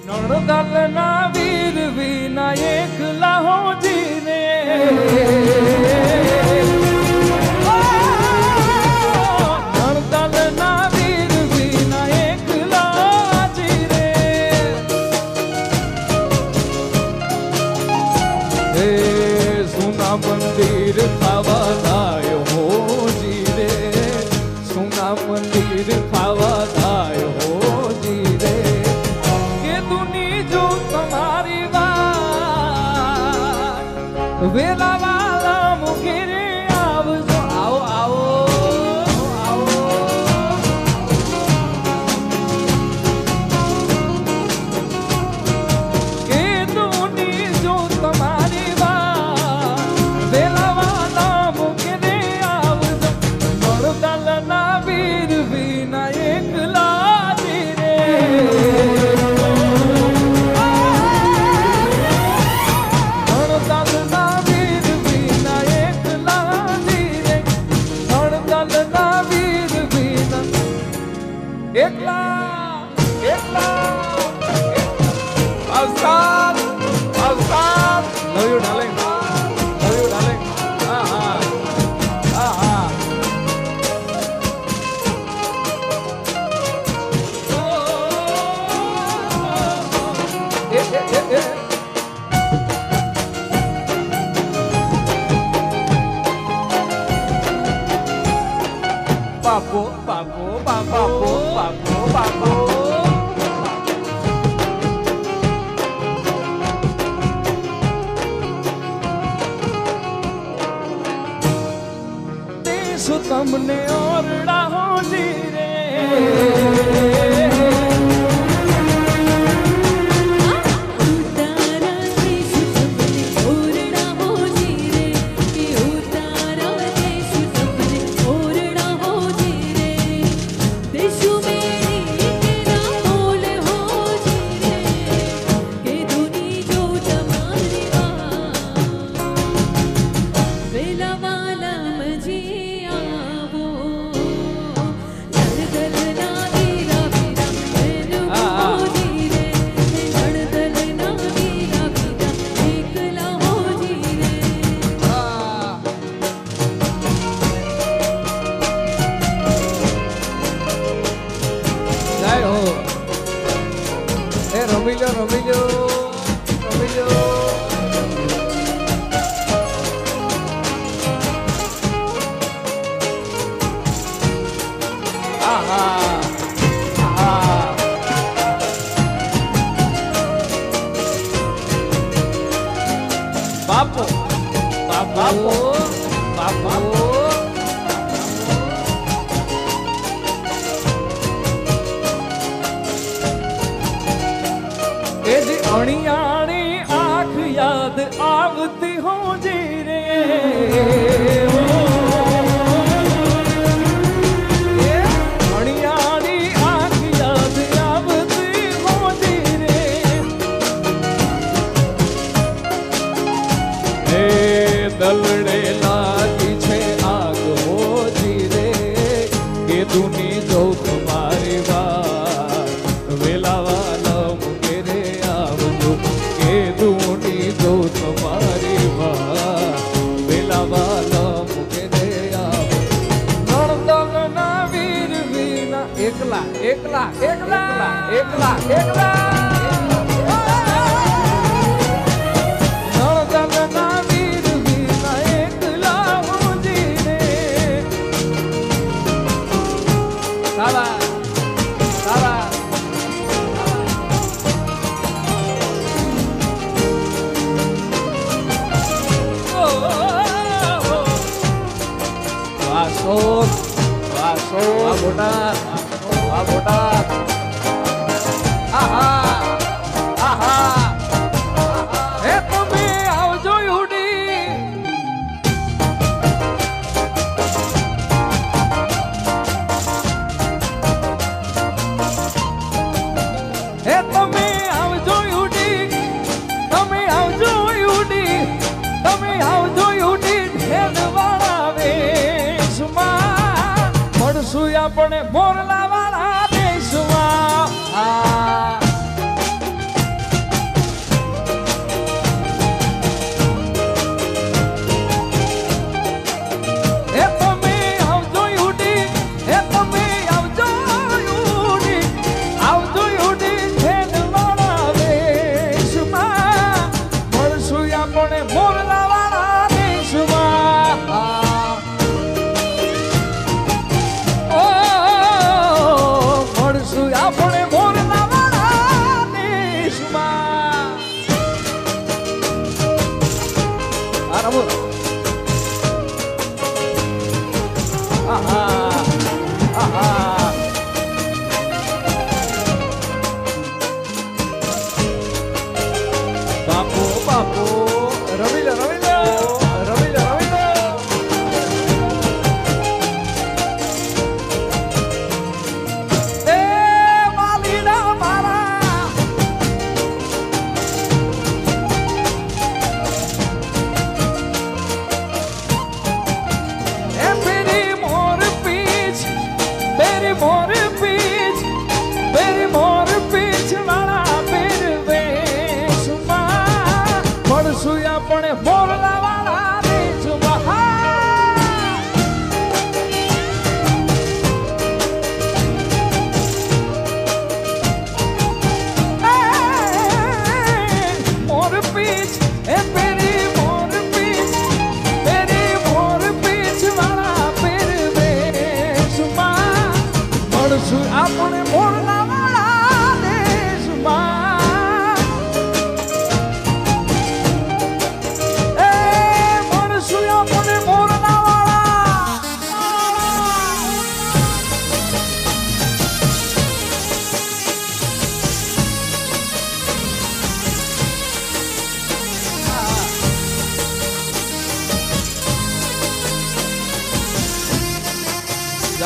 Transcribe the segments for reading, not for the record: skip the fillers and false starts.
નણદલના વીર વિના એકલા હો જીરે નણદલના વીર વિના એકલા જીરે હે સુના મંદિર ખાવા દાયો હો જીરે સુના મંદિર ખાવા દાયો હો જીરે વેલા વાલા મુખીરે આવજો આવો આવો આવો કે તુની જો તમારી વાત વેલા વાલા મુખીરે આવજો નળદલના વીર વિના એકલા જીરે એકલા એકલા અવસાદ અવસાદ લવ યુ ડાર્લિંગ હા હા હા હા Papo, papo, papo, papo, papo. દેશો તમને ઓરડા હો જીરે Romillo, Romillo, Romillo. Aha, aha. Papo, papo, papo. અણિયાણી આંખ યાદ આવતી હો જીરે અણિયાણી આંખ યાદ આવતી હો જીરે હે દલડે લાગી છે આગ હો જીરે કે દુની જો તમારી વાત વેલાવા એકલા એકલા એકલા એકલા એકલા નળદલના વીર વિના એકલા હું જીરે સાલા સાલા વાસો વાસો મોટા આ મોટા આહા આહા હે તમે આવજો યુડી હે તમે આવજો યુડી તમે આવજો યુડી તમે આવજો યુડી ઢેરવાળા વેશમાં મળશું આપણે મોરલા વાળા દેશમાં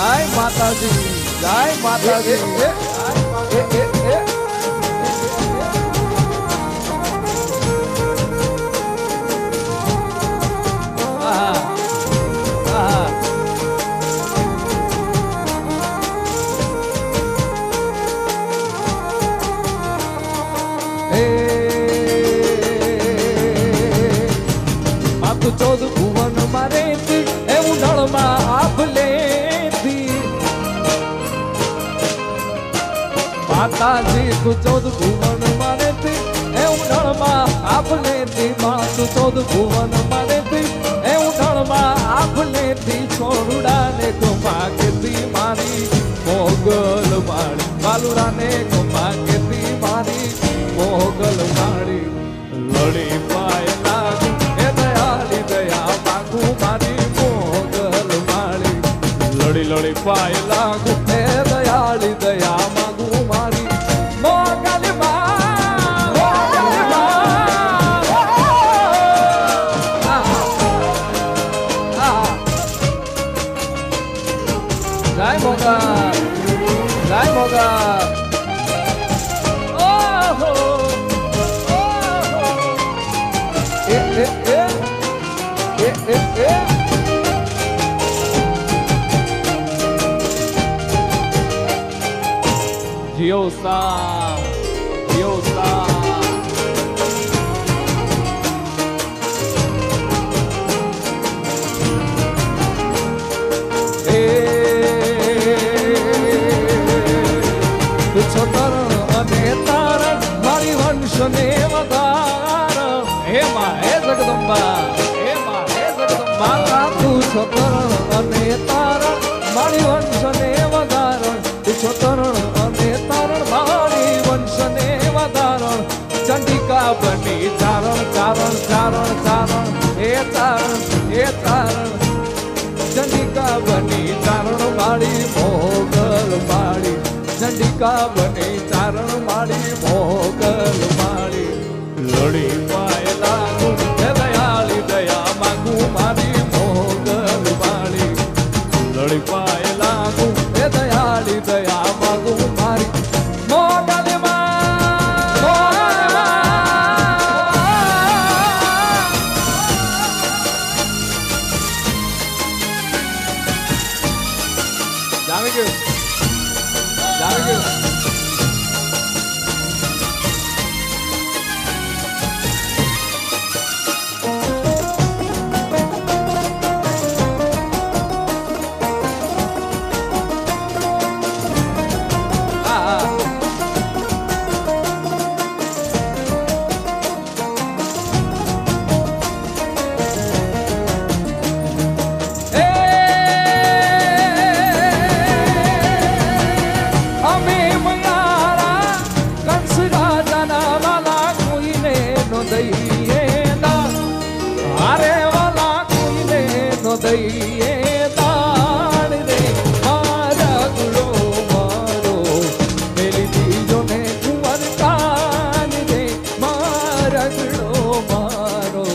જય માતાજી જય માતાજી ચૌદ ભુવન મારે એ ઉંડાળમાં આપ લેતી માતાજી તું ચૌદ ભુવન મારે એ ઉંડાળમાં આપ લેતી માં તું ચૌદ ભુવન મારે એ ઉંડાળમાં આપ લેતી છોડુડાને ગમા કેતી મારી મોગલ માળી બાલુરાને ગમા કેતી મારી મોગલ માળી લડી પાય લાગુ એ દયાળી દયા માંગુ મારી મોગલ માળી લડી લડી પાય લાગુ એ દયાળી દયા માંગુ મારી મોગલ જય મોગલ જય મોગલ Diosa, Diosa. તું છોતર અને તારણ મારી વંશને વધાર હે માં હે જગદંબા હે માં હે જગદંબા તું છોતર અને તારણ મારી વંશને વધારણ તું છોતર ચંડિકા બની ચારણ ચારણ ચારણ ચારણ હે ચારણ ચંડિકા બની ચારણ માળી મોગલ માળી ચંડિકા બની ચારણ માળી મોગલ માળી લડી પાય લાગુ હે દયાળી દયા માંગુ મારી મોગલ માળી લડી પાય લાગુ હે દયાળી દયા માંગુ મારી મોગલ દઈએ દાણ રે મારા ગુલો મારો મેલી દીજો ને કુંવર કાન રે મારા ગુલો મારો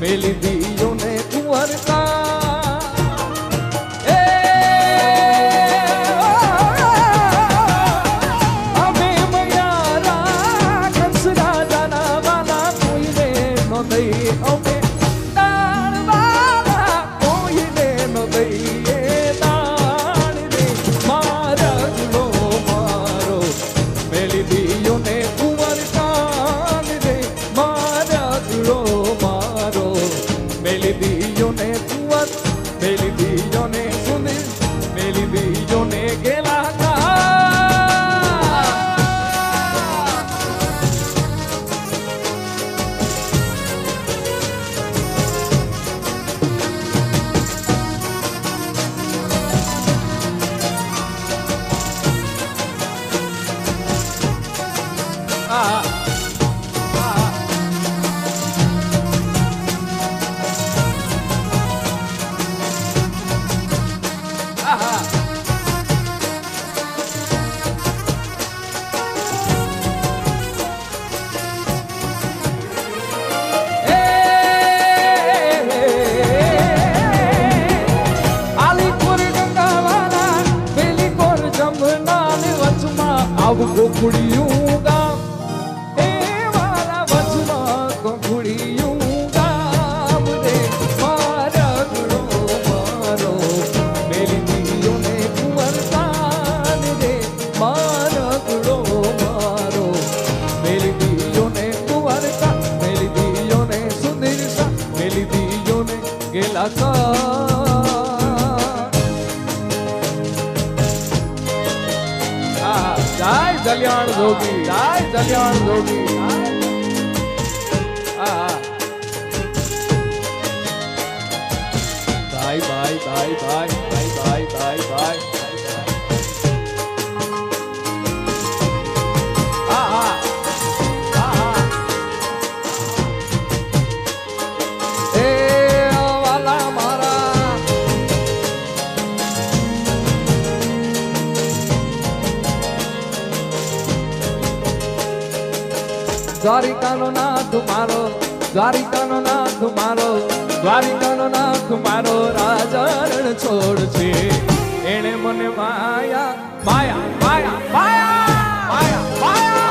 મેલી દીજો ને કુંવર કાન અમે મયારા કંસ રાજાના વાલા કોઈને નો દઈ અમે ગોકુળિયું ગામ એ મારા વચમાં ગોકુળિયું ગામ રે મારા ગુણો મારો મેલી દીયો ને કુંવરતાન રે મારા ગુણો મારો મેલી દીયો ને કુંવરતા મેલી દીયો ને સુંદરતા મેલી દીયો ને ગેલા જય જલ્યાણ જોગી જય જલ્યાણ જોગી ભાઈ ભાઈ ભાઈ ભાઈ ભાઈ ભાઈ ભાઈ ભાઈ દ્વારિકાનો નાથ મારો દ્વારિકાનો નાથ મારો દ્વારિકાનો નાથ મારો રાજા રણ છોડ છે એણે મને માયા માયા માયા માયા માયા માયા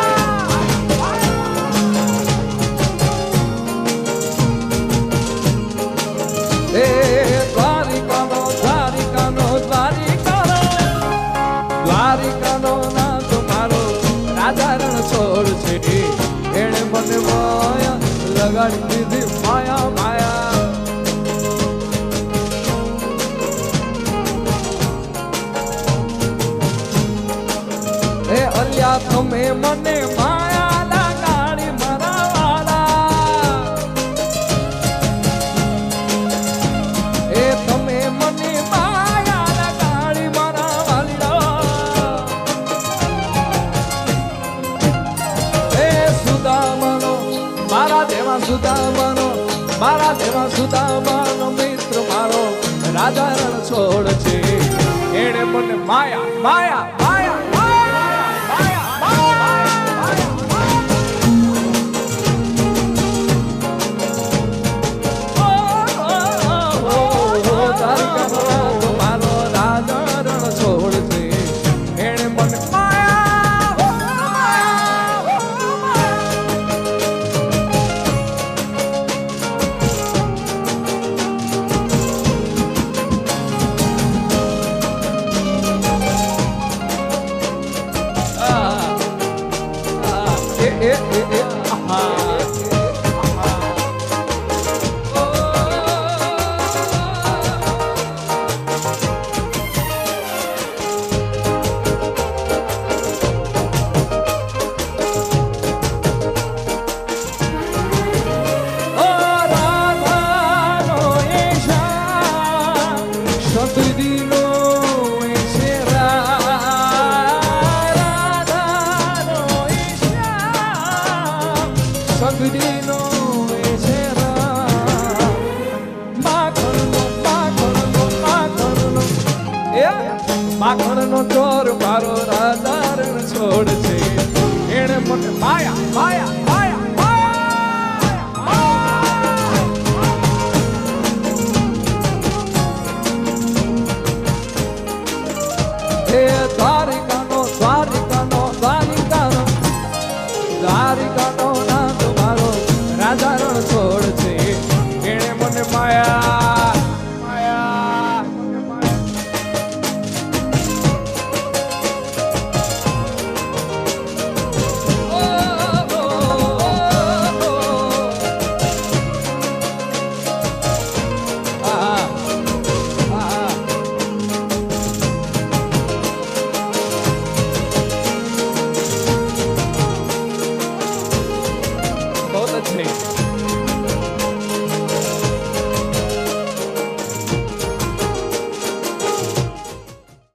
એ દ્વારિકાનો દ્વારિકાનો દ્વારિકાનો દ્વારિકાનો નાથ મારો રાજા રણ છોડ છે એણે મને માયા લગાડી દીધી માયા માયા એ અલ્યા તમે મને માયા લગાડી મારા વાલા એ તમે મને માયા લગાડી મારા વાલીડા મારા દેવા સુદામાનો મિત્ર મારો રાજા રણ છોડ છે એણે મને માયા માયા માયા મારો રાજા રણ છોડ છે એણે મને માખણનો ચોર મારો રાજા રણ છોડ છે એણે મને માયા માયા માયા હે દ્વારિકાનો દ્વારિકાનો દ્વારિકાનો દ્વારિકાનો